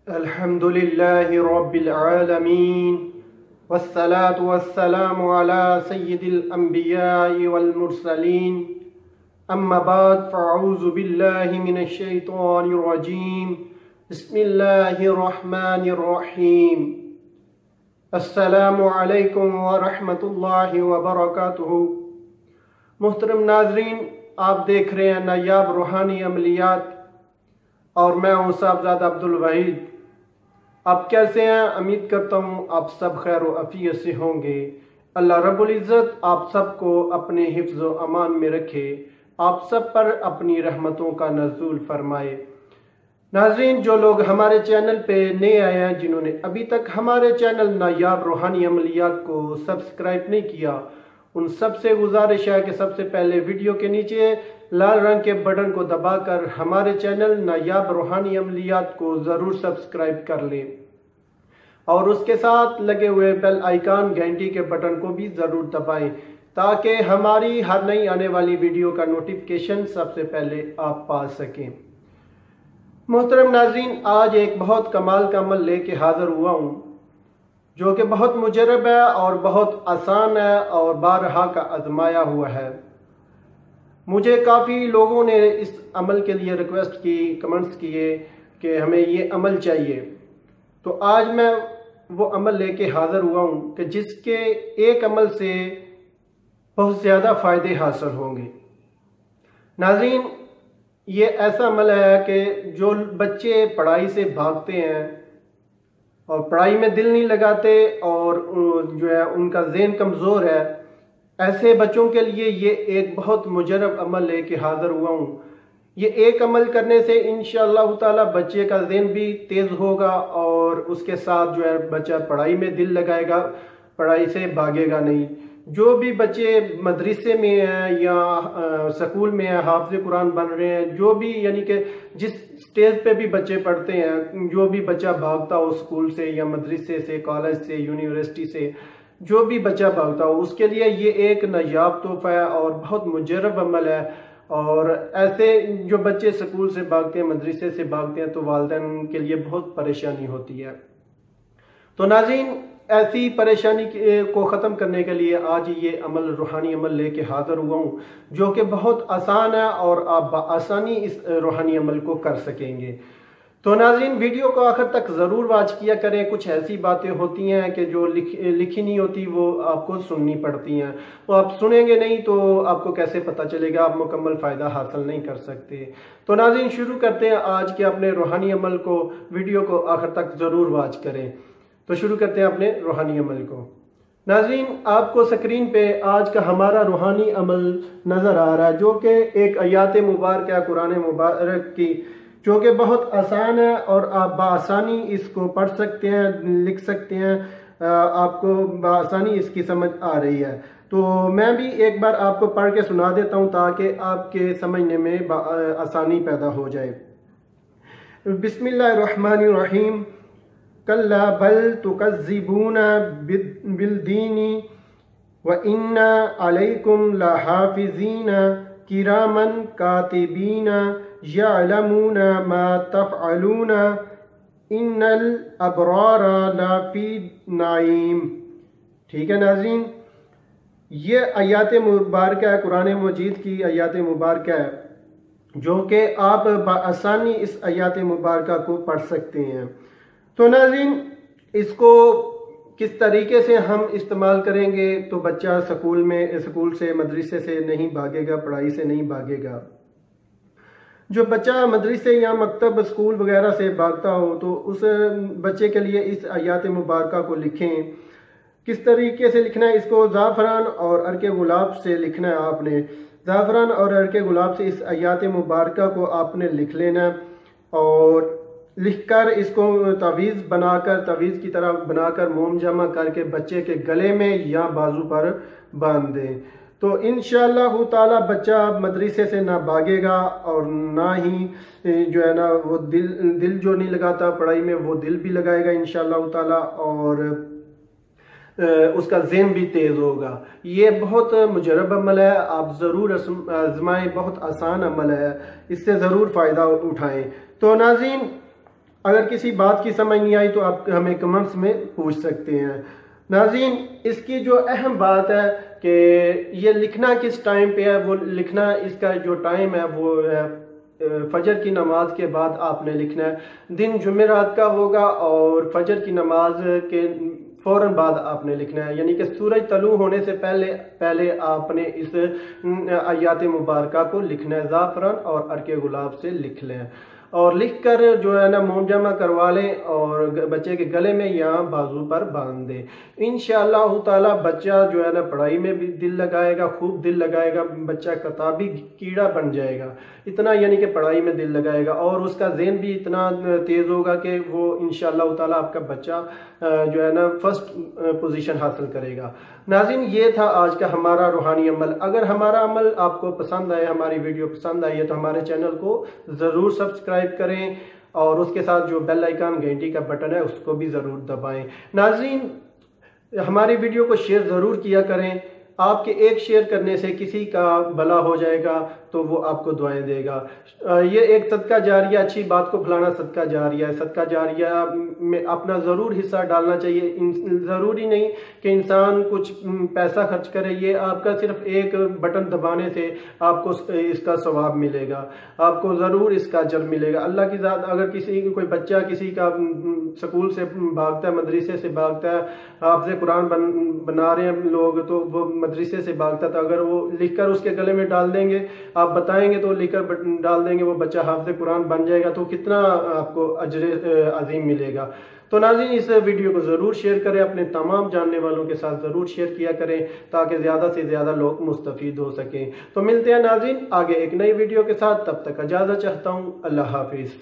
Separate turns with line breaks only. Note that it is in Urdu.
الحمد لله رب العالمين والصلاة والسلام على سيد الأنبياء والمرسلين أما بعد فأعوذ بالله من الشيطان الرجيم بسم الله الرحمن الرحيم السلام علیکم ورحمۃ اللہ وبرکاتہ۔ محترم ناظرین، آپ دیکھ رہے ہیں نایاب روحانی عملیات اور میں ہوں صاحبزادہ عبدالوحید۔ آپ کیسے ہیں؟ امید کرتا ہوں آپ سب خیر و عافیت سے ہوں گے۔ اللہ رب العزت آپ سب کو اپنے حفظ و امان میں رکھے، آپ سب پر اپنی رحمتوں کا نزول فرمائے۔ ناظرین، جو لوگ ہمارے چینل پہ نئے آئے ہیں، جنہوں نے ابھی تک ہمارے چینل نایاب روحانی عملیات کو سبسکرائب نہیں کیا، ان سب سے گزارش ہے کہ سب سے پہلے ویڈیو کے نیچے لال رنگ کے بٹن کو دبا کر ہمارے چینل نایاب روحانی عملیات کو ضرور سبسکرائب کر لیں، اور اس کے ساتھ لگے ہوئے بیل آئیکن گھنٹی کے بٹن کو بھی ضرور دبائیں تاکہ ہماری ہر نئی آنے والی ویڈیو کا نوٹیفیکیشن سب سے پہلے آپ پا سکیں۔ محترم ناظرین، آج ایک بہت کمال کا عمل لے کے حاضر ہوا ہوں جو کہ بہت مجرب ہے اور بہت آسان ہے اور بارہا کا آزمایا ہوا ہے۔ مجھے کافی لوگوں نے اس عمل کے لیے ریکویسٹ کی، کمنٹس کیے کہ ہمیں یہ عمل چاہیے، تو آج میں وہ عمل لے کے حاضر ہوا ہوں کہ جس کے ایک عمل سے بہت زیادہ فائدے حاصل ہوں گے۔ ناظرین، یہ ایسا عمل ہے کہ جو بچے پڑھائی سے بھاگتے ہیں اور پڑھائی میں دل نہیں لگاتے اور جو ہے ان کا ذہن کمزور ہے، ایسے بچوں کے لیے یہ ایک بہت مجرب عمل لے کے حاضر ہوا ہوں۔ یہ ایک عمل کرنے سے انشاءاللہ تعالی بچے کا ذہن بھی تیز ہوگا اور اس کے ساتھ جو ہے بچہ پڑھائی میں دل لگائے گا، پڑھائی سے بھاگے گا نہیں۔ جو بھی بچے مدرسے میں ہیں یا سکول میں ہیں، حافظ قرآن بن رہے ہیں، جو بھی یعنی کہ جس سٹیج پہ بھی بچے پڑھتے ہیں، جو بھی بچہ بھاگتا ہو سکول سے یا مدرسے سے، کالج سے، یونیورسٹی سے، جو بھی بچہ بھاگتا ہو، اس کے لیے یہ ایک نایاب تحفہ ہے اور بہت مجرب عمل ہے۔ اور ایسے جو بچے سکول سے بھاگتے ہیں، مدرسے سے بھاگتے ہیں، تو والدین کے لیے بہت پریشانی ہوتی ہے۔ تو ناظرین، ایسی پریشانی کو ختم کرنے کے لیے آج یہ عمل، روحانی عمل لے کے حاضر ہوا ہوں جو کہ بہت آسان ہے اور آپ بآسانی اس روحانی عمل کو کر سکیں گے۔ تو ناظرین، ویڈیو کو آخر تک ضرور واچ کیا کریں۔ کچھ ایسی باتیں ہوتی ہیں کہ جو لکھی نہیں ہوتی، وہ آپ کو سننی پڑتی ہیں، وہ آپ سنیں گے نہیں تو آپ کو کیسے پتہ چلے گا، آپ مکمل فائدہ حاصل نہیں کر سکتے۔ تو ناظرین، شروع کرتے ہیں آج کے اپنے روحانی عمل کو۔ ویڈیو کو آخر تک ضرور واچ کریں۔ تو شروع کرتے ہیں اپنے روحانی عمل کو۔ ناظرین، آپ کو سکرین پہ آج کا ہمارا روحانی عمل نظر آ رہا ہے جو کہ ایک آیات مبارکہ قرآن مبارک کی، جو کہ بہت آسان ہے اور آپ بآسانی اس کو پڑھ سکتے ہیں، لکھ سکتے ہیں، آپ کو بآسانی اس کی سمجھ آ رہی ہے۔ تو میں بھی ایک بار آپ کو پڑھ کے سنا دیتا ہوں تاکہ آپ کے سمجھنے میں آسانی پیدا ہو جائے۔ بسم اللہ الرحمن الرحیم۔ کلا بل تکذبون بالدین وان علیکم لحافظین کراما کاتبین یعلمون ما تفعلون ان الابرار لفی نعیم۔ ٹھیک ہے ناظرین، یہ آیات مبارکہ ہے، قرآن مجید کی آیات مبارکہ ہے جو کہ آپ بآسانی اس آیات مبارکہ کو پڑھ سکتے ہیں۔ تو ناظرین، اس کو کس طریقے سے ہم استعمال کریں گے تو بچہ سکول سے، مدرسے سے نہیں بھاگے گا، پڑھائی سے نہیں بھاگے گا۔ جو بچہ مدرسے یا مکتب، اسکول وغیرہ سے بھاگتا ہو تو اس بچے کے لیے اس آیات مبارکہ کو لکھیں۔ کس طریقے سے لکھنا ہے؟ اس کو زعفران اور عرق گلاب سے لکھنا ہے۔ آپ نے زعفران اور عرق گلاب سے اس آیات مبارکہ کو آپ نے لکھ لینا اور لکھ کر اس کو تعویذ کی طرح بنا کر موم جمع کر کے بچے کے گلے میں یا بازو پر باندھ دیں۔ تو انشاءاللہ تعالی بچہ مدرسے سے نہ بھاگے گا اور نہ ہی جو ہے نا وہ دل جو نہیں لگاتا پڑھائی میں، وہ دل بھی لگائے گا انشاءاللہ تعالی، اور اس کا ذہن بھی تیز ہوگا۔ یہ بہت مجرب عمل ہے، آپ ضرور آزمائیں، بہت آسان عمل ہے، اس سے ضرور فائدہ اٹھائیں۔ تو ناظرین، اگر کسی بات کی سمجھ نہیں آئی تو آپ ہمیں کمنٹس میں پوچھ سکتے ہیں۔ ناظرین، اس کی جو اہم بات ہے کہ یہ لکھنا کس ٹائم پہ ہے، وہ لکھنا اس کا جو ٹائم ہے وہ ہے فجر کی نماز کے بعد آپ نے لکھنا ہے۔ دن جمعرات کا ہوگا اور فجر کی نماز کے فوراً بعد آپ نے لکھنا ہے، یعنی کہ سورج طلوع ہونے سے پہلے آپ نے اس آیات مبارکہ کو لکھنا ہے۔ زعفران اور عرق گلاب سے لکھ لیں اور لکھ کر جو ہے نا موم جمع کروا لیں اور بچے کے گلے میں یا بازو پر باندھ دیں۔ انشاءاللہ تعالی بچہ جو ہے نا پڑھائی میں بھی دل لگائے گا، خوب دل لگائے گا، بچہ کتابی کیڑا بن جائے گا، اتنا یعنی کہ پڑھائی میں دل لگائے گا اور اس کا ذہن بھی اتنا تیز ہوگا کہ وہ انشاءاللہ تعالی آپ کا بچہ جو ہے نا فرسٹ پوزیشن حاصل کرے گا۔ ناظرین، یہ تھا آج کا ہمارا روحانی عمل۔ اگر ہمارا عمل آپ کو پسند آئے، ہماری ویڈیو پسند آئی ہے تو ہمارے چینل کو ضرور سبسکرائب کریں اور اس کے ساتھ جو بیل آئیکن گھنٹی کا بٹن ہے اس کو بھی ضرور دبائیں۔ ناظرین، ہماری ویڈیو کو شیئر ضرور کیا کریں، آپ کے ایک شیئر کرنے سے کسی کا بھلا ہو جائے گا تو وہ آپ کو دعائیں دے گا۔ یہ ایک صدقہ جاریہ، اچھی بات کو پھیلانا صدقہ جاریہ ہے۔ صدقہ جاریہ میں اپنا ضرور حصہ ڈالنا چاہیے۔ ضروری نہیں کہ انسان کچھ پیسہ خرچ کرے، یہ آپ کا صرف ایک بٹن دبانے سے آپ کو اس کا ثواب ملے گا، آپ کو ضرور اس کا اجر ملے گا۔ اللہ کی ذات، اگر کوئی بچہ کسی کا سکول سے بھاگتا ہے، مدرسے سے بھاگتا ہے، حافظ قرآن بنا رہے ہیں لوگ تو وہ مدرسے سے بھاگتا تھا، اگر وہ لکھ کر اس کے گلے میں ڈال دیں گے، آپ بتائیں گے تو لکھ کر ڈال دیں گے، وہ بچہ حافظ قرآن بن جائے گا تو کتنا آپ کو اجر عظیم ملے گا۔ تو ناظرین، اس ویڈیو کو ضرور شیئر کریں، اپنے تمام جاننے والوں کے ساتھ ضرور شیئر کیا کریں تاکہ زیادہ سے زیادہ لوگ مستفید ہو سکیں۔ تو ملتے ہیں ناظرین آگے ایک نئی ویڈیو کے ساتھ، تب تک اجازت چاہتا ہوں، اللہ حافظ۔